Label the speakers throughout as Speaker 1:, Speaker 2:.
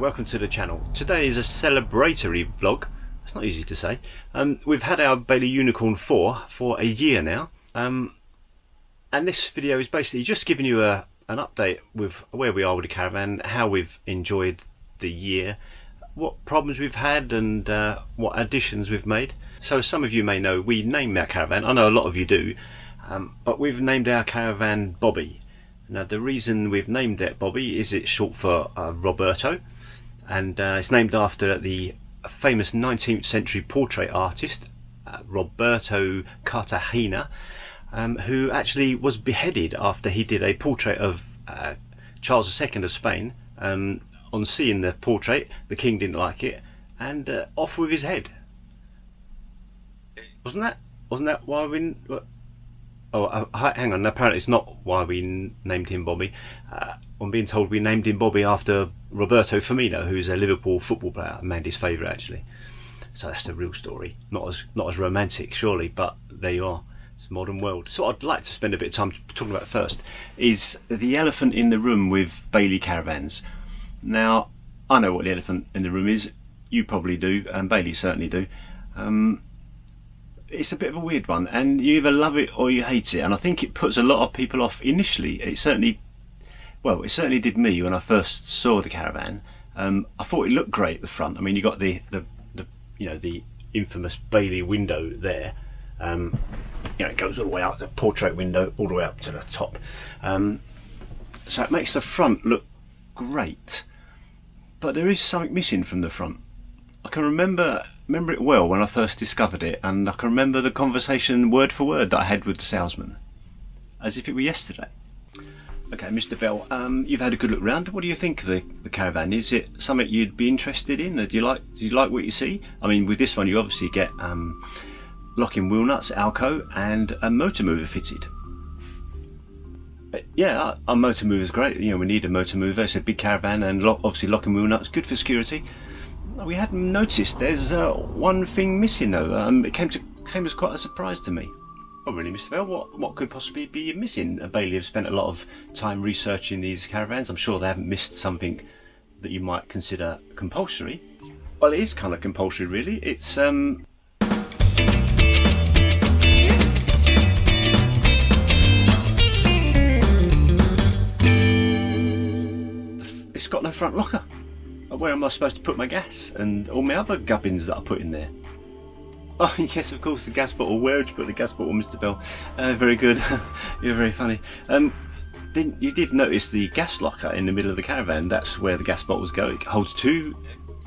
Speaker 1: welcome to the channel. Today is a celebratory vlog. It's not easy to say. We've had our Bailey Unicorn 4 for a year now, and this video is basically just giving you an update with where we are with the Caravan, how we've enjoyed the year, what problems we've had, and what additions we've made. So some of you may know we named our Caravan. I know a lot of you do, but we've named our Caravan Bobby. Now the reason we've named it Bobby is it's short for Roberto, and it's named after the famous 19th century portrait artist Roberto Cartagena, who actually was beheaded after he did a portrait of Charles II of Spain. On seeing the portrait, the king didn't like it, and off with his head. Wasn't that why we? Oh, hang on. Apparently, it's not why we named him Bobby. I'm being told we named him Bobby after Roberto Firmino, who's a Liverpool football player, Mandy's favourite actually. So that's the real story. Not as romantic, surely, but there you are. It's a modern world. So what I'd like to spend a bit of time talking about first is the elephant in the room with Bailey Caravans. Now, I know what the elephant in the room is. You probably do, and Bailey certainly do. It's a bit of a weird one, and you either love it or you hate it, and I think it puts a lot of people off initially. It certainly did me when I first saw the Caravan. I thought it looked great at the front. I mean, you got the infamous Bailey window there. It goes all the way out, the portrait window all the way up to the top. So it makes the front look great, but there is something missing from the front. I can remember it well when I first discovered it, and I can remember the conversation word for word that I had with the salesman, as if it were yesterday. Okay, Mr. Bell, you've had a good look round. What do you think of the Caravan? Is it something you'd be interested in? Do you like what you see? I mean, with this one you obviously get locking wheel nuts, Alco, and a motor mover fitted. Yeah, our motor mover is great. You know, we need a motor mover. It's a big Caravan, and obviously locking wheel nuts, good for security. We hadn't noticed there's one thing missing though. It came as quite a surprise to me. Oh really, Mr. Bell? What could possibly be missing? Bailey have spent a lot of time researching these Caravans. I'm sure they haven't missed something that you might consider compulsory. Well, it is kind of compulsory really. It's it's got no front locker. Where am I supposed to put my gas and all my other gubbins that I put in there? Oh yes, of course, the gas bottle. Where did you put the gas bottle, Mr. Bell? Very good. You're very funny. You did notice the gas locker in the middle of the Caravan. That's where the gas bottles go. It holds two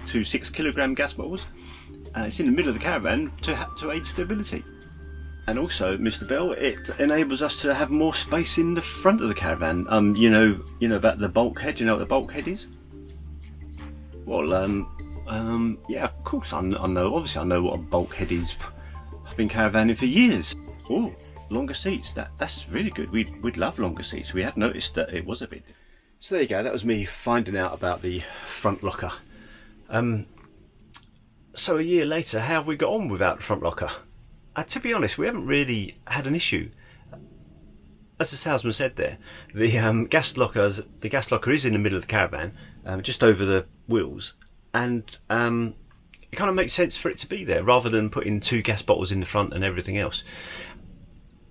Speaker 1: 6-kilogram gas bottles. It's in the middle of the Caravan to aid stability. And also, Mr. Bell, it enables us to have more space in the front of the Caravan. You know about the bulkhead. You know what the bulkhead is? Well, yeah, of course I know. Obviously, I know what a bulkhead is. I've been caravanning for years. Oh, longer seats. That's really good. We'd love longer seats. We had noticed that it was a bit. So there you go. That was me finding out about the front locker. So a year later, how have we got on without the front locker? To be honest, we haven't really had an issue. As the salesman said there, the gas locker is in the middle of the Caravan, just over the wheels, and it kind of makes sense for it to be there rather than putting 2 gas bottles in the front and everything else.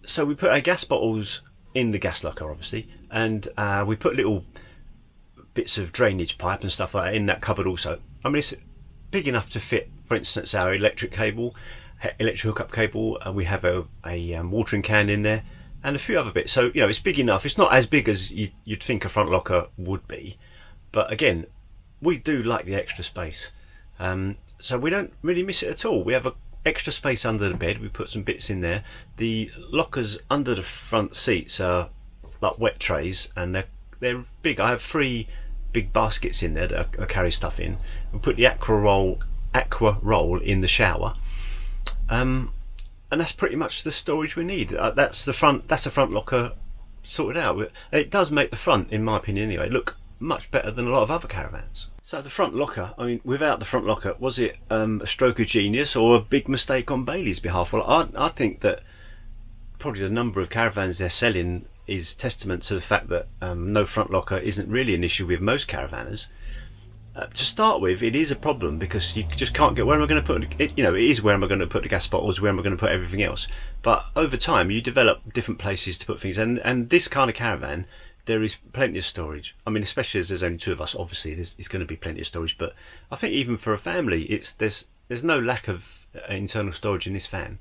Speaker 1: So we put our gas bottles in the gas locker, obviously, and we put little bits of drainage pipe and stuff like that in that cupboard also. I mean, it's big enough to fit, for instance, our electric hookup cable. We have a watering can in there, and a few other bits. So, it's big enough. It's not as big as you'd think a front locker would be, but again, we do like the extra space. So we don't really miss it at all. We have a extra space under the bed. We put some bits in there. The lockers under the front seats are like wet trays, and they're big. I have 3 big baskets in there that I carry stuff in. We put the aqua roll in the shower. And that's pretty much the storage we need. That's the front locker sorted out. It does make the front, in my opinion anyway, look much better than a lot of other Caravans. So the front locker, I mean, without the front locker, was it a stroke of genius or a big mistake on Bailey's behalf? Well, I think that probably the number of Caravans they're selling is testament to the fact that no front locker isn't really an issue with most Caravanners. To start with, it is a problem because you just can't get, where am I going to put it? You know, it is where am I going to put the gas bottles, where am I going to put everything else. But over time, you develop different places to put things, and this kind of caravan, there is plenty of storage. I mean, especially as there's only 2 of us, obviously there's going to be plenty of storage. But I think even for a family, there's no lack of internal storage in this van.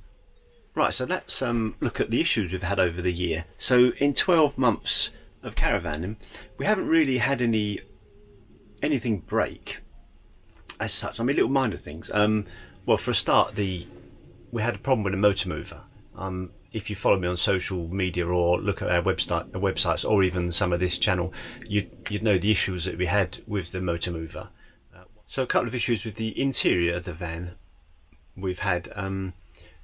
Speaker 1: Right, so let's look at the issues we've had over the year. So in 12 months of caravanning, we haven't really had anything break as such. I mean, little minor things. Well, for a start, we had a problem with the motor mover. If you follow me on social media or look at our websites, or even some of this channel, you'd know the issues that we had with the motor mover. So a couple of issues with the interior of the van we've had.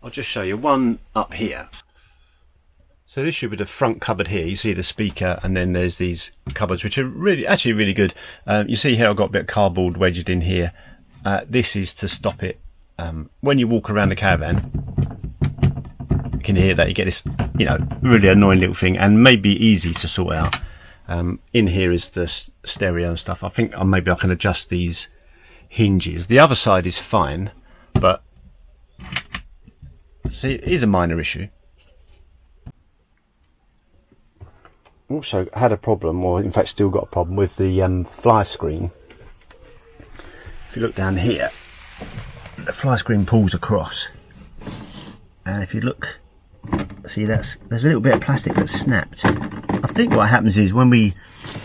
Speaker 1: I'll just show you one up here. So the issue with the front cupboard here, you see the speaker, and then there's these cupboards which are actually really good. You see here I've got a bit of cardboard wedged in here. This is to stop it when you walk around the caravan. You can hear that you get this, you know, really annoying little thing, and maybe easy to sort out. In here is the stereo and stuff. I think maybe I can adjust these hinges. The other side is fine, but see, it is a minor issue. Also had a problem, or in fact still got a problem with the fly screen. If you look down here, the fly screen pulls across, and if you look, see there's a little bit of plastic that's snapped. I think what happens is when we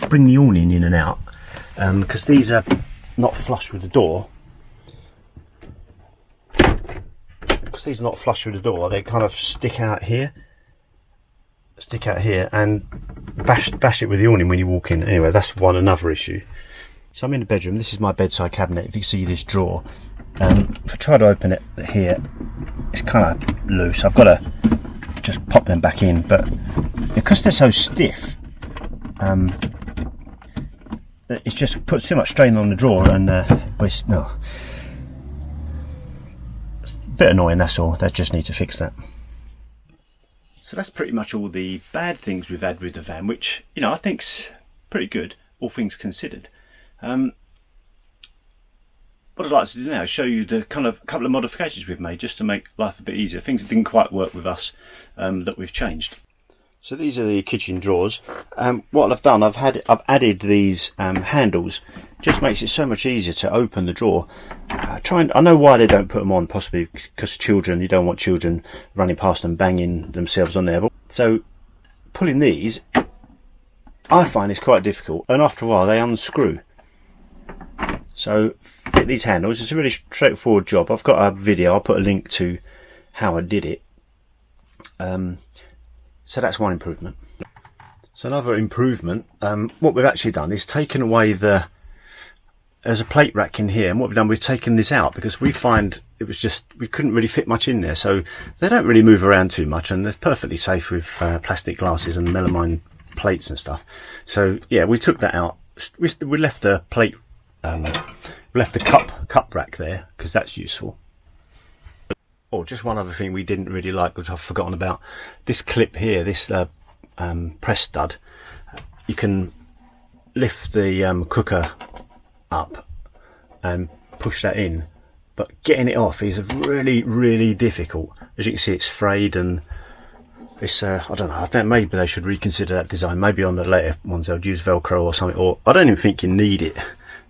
Speaker 1: bring the awning in and out, because these are not flush with the door, they kind of stick out here and bash it with the awning when you walk in. Anyway, that's another issue. So I'm in the bedroom. This is my bedside cabinet. If you can see this drawer, if I try to open it here, it's kind of loose. I've got to just pop them back in, but because they're so stiff, it just puts too much strain on the drawer, and it's a bit annoying, that's all. They just need to fix that. So that's pretty much all the bad things we've had with the van, which, you know, I think's pretty good, all things considered. What I'd like to do now is show you the couple of modifications we've made just to make life a bit easier. Things that didn't quite work with us that we've changed. So these are the kitchen drawers. What I've done, I've added these handles. Just makes it so much easier to open the drawer. I know why they don't put them on, possibly because children, you don't want children running past and banging themselves on there. So pulling these, I find is quite difficult, and after a while they unscrew. So fit these handles. It's a really straightforward job. I've got a video, I'll put a link to how I did it. So that's one improvement. So another improvement, what we've actually done is taken away there's a plate rack in here, and what we've done, we've taken this out because we find we couldn't really fit much in there. So they don't really move around too much, and they're perfectly safe with plastic glasses and melamine plates and stuff. So yeah, we took that out. We left a plate, we left a cup rack there because that's useful. Oh, just one other thing we didn't really like, which I've forgotten about. This clip here, this press stud, you can lift the cooker up and push that in, but getting it off is really, really difficult. As you can see, it's frayed, and it's I don't know, I think maybe they should reconsider that design. Maybe on the later ones they'll use Velcro or something, or I don't even think you need it.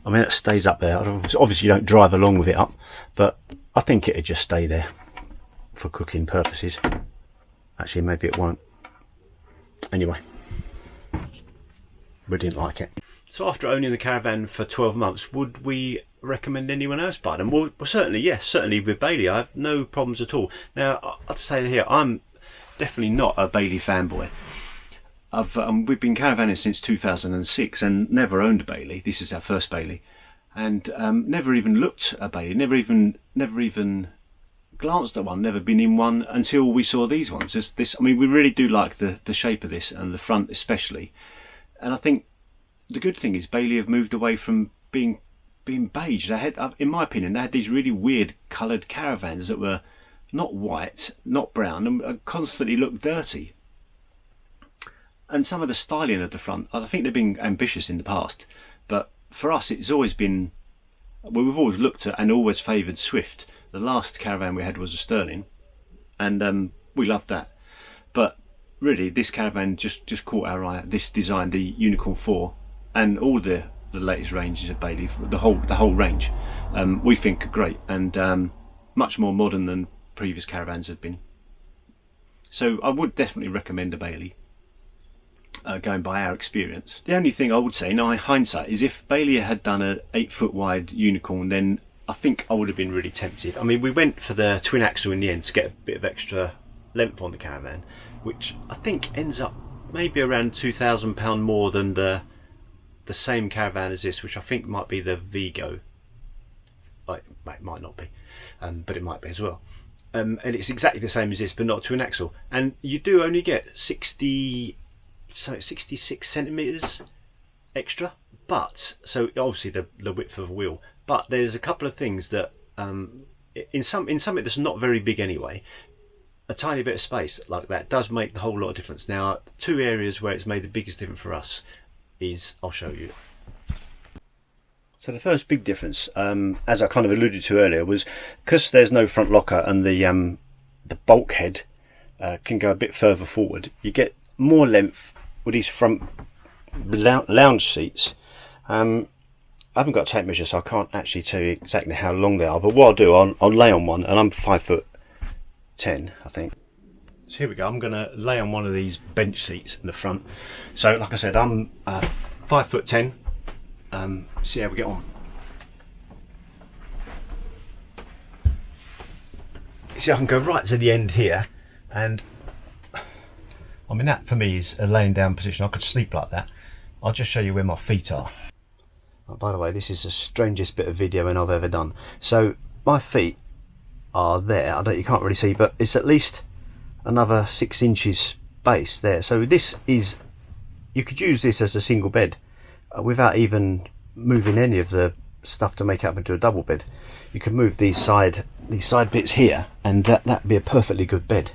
Speaker 1: I mean, it stays up there. Obviously you don't drive along with it up, but I think it'd just stay there for cooking purposes. Actually, maybe it won't. Anyway, we didn't like it. So after owning the caravan for 12 months, would we recommend anyone else buy them? Well, certainly, yes. Certainly with Bailey, I have no problems at all. Now, I'd say here, I'm definitely not a Bailey fanboy. We've been caravanning since 2006 and never owned a Bailey. This is our first Bailey. And never even looked at a Bailey, never even glanced at one, never been in one until we saw these ones. I mean, we really do like the shape of this, and the front especially. And I think the good thing is Bailey have moved away from being beige. They had, in my opinion, they had these really weird coloured caravans that were not white, not brown, and constantly looked dirty. And some of the styling of the front, I think they've been ambitious in the past, but for us it's always been well, we've always looked at and always favoured Swift. The last Caravan we had was a Sterling, and we loved that. But really, this Caravan just caught our eye. This design, the Unicorn 4, and all the latest ranges of Bailey, the whole range, we think are great, and much more modern than previous Caravans have been. So I would definitely recommend a Bailey, going by our experience. The only thing I would say in hindsight is if Bailey had done an 8-foot wide Unicorn, then I think I would have been really tempted. I mean, we went for the twin axle in the end to get a bit of extra length on the Caravan, which I think ends up maybe around £2,000 more than the same Caravan as this, which I think might be the Vigo. Like, it might not be, but it might be as well. And it's exactly the same as this, but not twin axle. And you do only get 66 centimetres extra. But so obviously the width of the wheel. But there's a couple of things that in something that's not very big anyway, a tiny bit of space like that does make the whole lot of difference. Now, 2 areas where it's made the biggest difference for us is, I'll show you. So the first big difference, as I kind of alluded to earlier, was because there's no front locker and the bulkhead can go a bit further forward. You get more length with these front lounge seats. I haven't got a tape measure, so I can't actually tell you exactly how long they are. But what I'll do, I'll lay on one, and I'm 5'10", I think. So here we go. I'm going to lay on one of these bench seats in the front. So like I said, I'm 5'10". See how we get on. See, I can go right to the end here, and I mean, that for me is a laying down position. I could sleep like that. I'll just show you where my feet are. Oh, by the way, this is the strangest bit of videoing I've ever done. So my feet are there. You can't really see, but it's at least another 6 inches space there. So this is, you could use this as a single bed without even moving any of the stuff to make it up into a double bed. You could move these side bits here, and that'd be a perfectly good bed.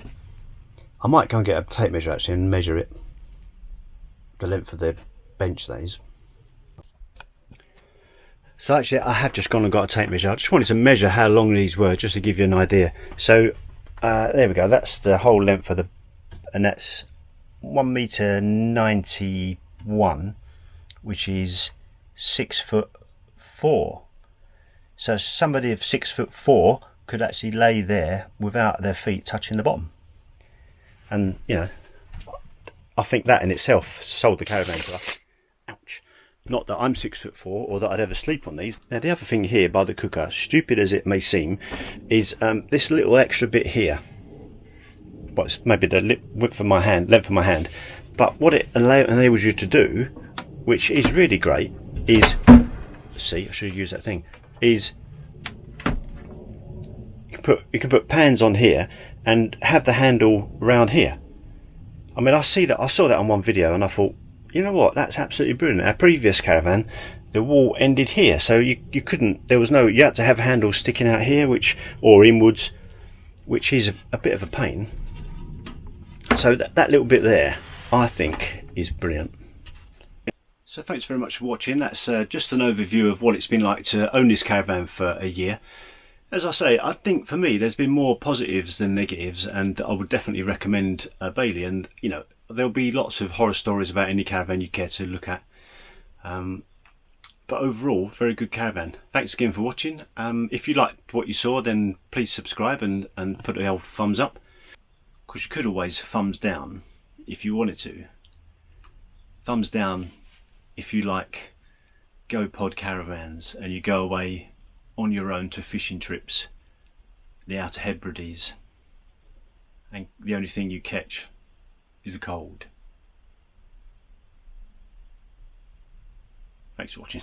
Speaker 1: I might go and get a tape measure actually and measure it, the length of the bench, that is. So actually I have just gone and got a tape measure. I just wanted to measure how long these were, just to give you an idea. So there we go, that's the whole length of and that's 1.91 m, which is 6'4". So somebody of 6'4" could actually lay there without their feet touching the bottom. And you know, I think that in itself sold the Caravan to us. Ouch. Not that I'm 6'4" or that I'd ever sleep on these. Now the other thing here by the cooker, stupid as it may seem, is this little extra bit here. Well, it's maybe the length of my hand, but what it enables you to do, which is really great, is, see, I should use that thing, is you can put pans on here and have the handle round here. I mean, I saw that on one video and I thought, you know what, that's absolutely brilliant. Our previous Caravan, the wall ended here, so you couldn't, you had to have handles sticking out here, or inwards, which is a bit of a pain. So that little bit there, I think, is brilliant. So thanks very much for watching. That's just an overview of what it's been like to own this Caravan for a year. As I say, I think for me there's been more positives than negatives, and I would definitely recommend Bailey. And you know, there'll be lots of horror stories about any Caravan you care to look at. But overall, very good Caravan. Thanks again for watching. If you liked what you saw, then please subscribe and put the old thumbs up. Of course, you could always thumbs down if you wanted to. Thumbs down if you like GoPod Caravans and you go away on your own to fishing trips, the Outer Hebrides, and the only thing you catch is a cold. Thanks for watching.